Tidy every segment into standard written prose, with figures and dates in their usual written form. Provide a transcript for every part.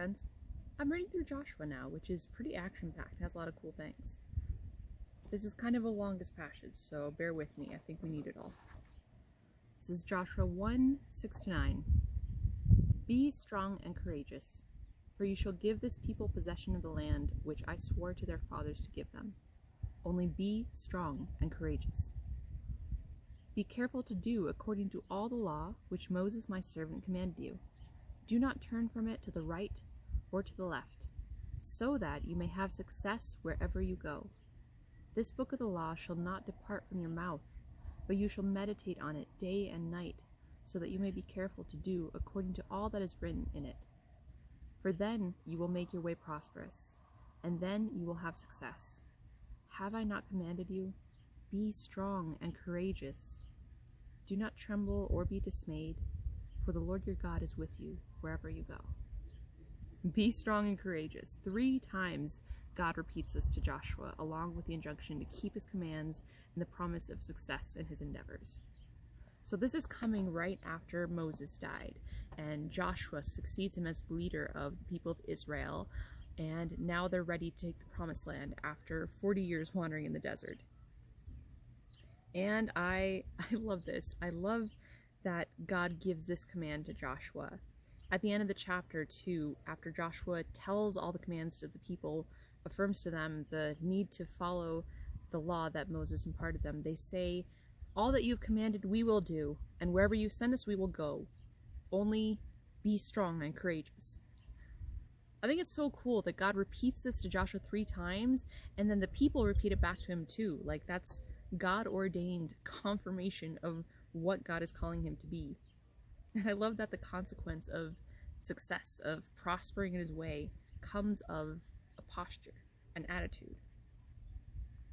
friends. I'm reading through Joshua now, which is pretty action-packed and has a lot of cool things. This is kind of a longest passage, so bear with me. I think we need it all. This is Joshua 1:6-9. Be strong and courageous, for you shall give this people possession of the land which I swore to their fathers to give them. Only be strong and courageous. Be careful to do according to all the law which Moses my servant commanded you. Do not turn from it to the right or to the left, so that you may have success wherever you go. This book of the law shall not depart from your mouth, but you shall meditate on it day and night, so that you may be careful to do according to all that is written in it. For then you will make your way prosperous, and then you will have success. Have I not commanded you? Be strong and courageous. Do not tremble or be dismayed, for the Lord your God is with you wherever you go. Be strong and courageous. 3 times God repeats this to Joshua, along with the injunction to keep his commands and the promise of success in his endeavors. So this is coming right after Moses died, and Joshua succeeds him as the leader of the people of Israel, and now they're ready to take the promised land after 40 years wandering in the desert. And I love this. I love that God gives this command to Joshua. At the end of the chapter 2, after Joshua tells all the commands to the people, affirms to them the need to follow the law that Moses imparted them, they say, all that you've commanded we will do, and wherever you send us we will go. Only be strong and courageous. I think it's so cool that God repeats this to Joshua 3 times, and then the people repeat it back to him too. Like, that's God-ordained confirmation of what God is calling him to be. And I love that the consequence of success, of prospering in his way, comes of a posture, an attitude.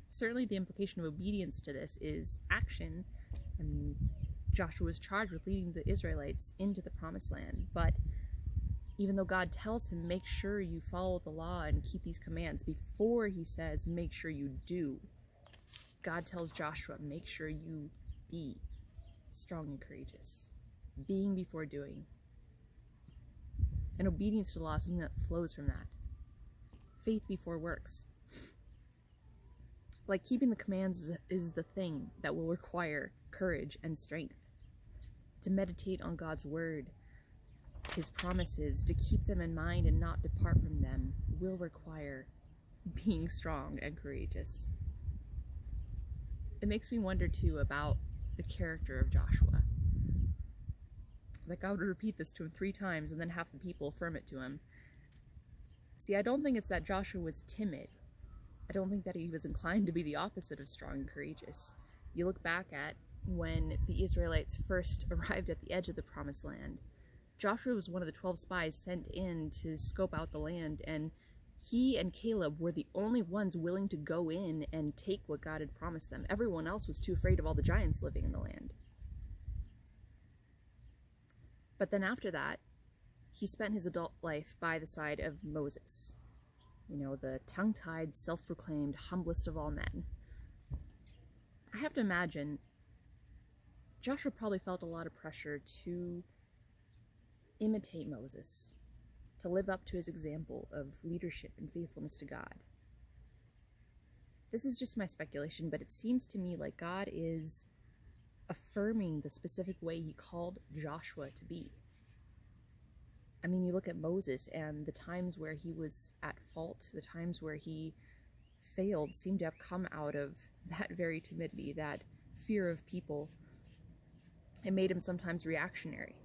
Certainly the implication of obedience to this is action. I mean, Joshua was charged with leading the Israelites into the promised land, but even though God tells him, make sure you follow the law and keep these commands, before he says, make sure you do, God tells Joshua, make sure you be strong and courageous. Being before doing. And obedience to the law is something that flows from that. Faith before works. Like, keeping the commands is the thing that will require courage and strength. To meditate on God's word, his promises, to keep them in mind and not depart from them, will require being strong and courageous. It makes me wonder too about the character of Joshua. Like, God would repeat this to him 3 times and then have the people affirm it to him. See, I don't think it's that Joshua was timid. I don't think that he was inclined to be the opposite of strong and courageous. You look back at when the Israelites first arrived at the edge of the promised land. Joshua was one of the 12 spies sent in to scope out the land, and he and Caleb were the only ones willing to go in and take what God had promised them. Everyone else was too afraid of all the giants living in the land. But then after that, he spent his adult life by the side of Moses. You know, the tongue-tied, self-proclaimed humblest of all men. I have to imagine Joshua probably felt a lot of pressure to imitate Moses, to live up to his example of leadership and faithfulness to God. This is just my speculation, but it seems to me like God is affirming the specific way he called Joshua to be. I mean, you look at Moses, and the times where he was at fault, the times where he failed, seem to have come out of that very timidity, that fear of people. It made him sometimes reactionary.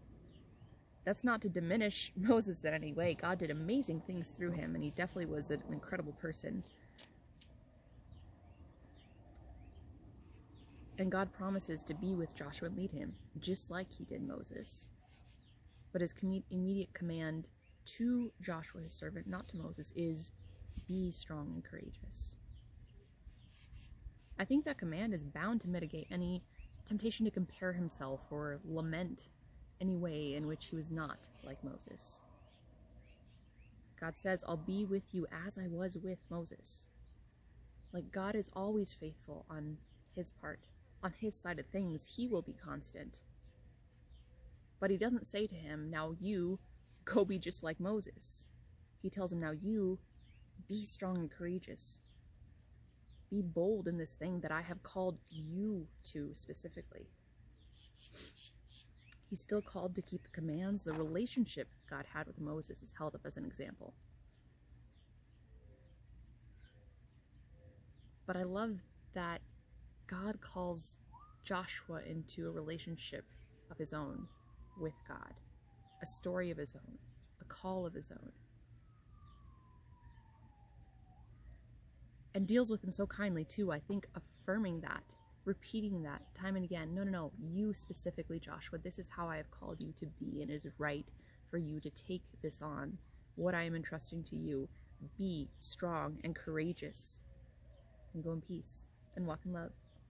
That's not to diminish Moses in any way. God did amazing things through him, and he definitely was an incredible person. And God promises to be with Joshua and lead him, just like he did Moses. But his immediate command to Joshua, his servant, not to Moses, is be strong and courageous. I think that command is bound to mitigate any temptation to compare himself or lament any way in which he was not like Moses. God says, I'll be with you as I was with Moses. Like, God is always faithful on his part. On his side of things, he will be constant. But he doesn't say to him, now you go be just like Moses. He tells him, now you be strong and courageous. Be bold in this thing that I have called you to specifically. He's still called to keep the commands. The relationship God had with Moses is held up as an example. But I love that God calls Joshua into a relationship of his own with God, a story of his own, a call of his own, and deals with him so kindly too. I think affirming that, repeating that time and again. No, you specifically, Joshua, this is how I have called you to be, and it is right for you to take this on, what I am entrusting to you. Be strong and courageous, and go in peace and walk in love.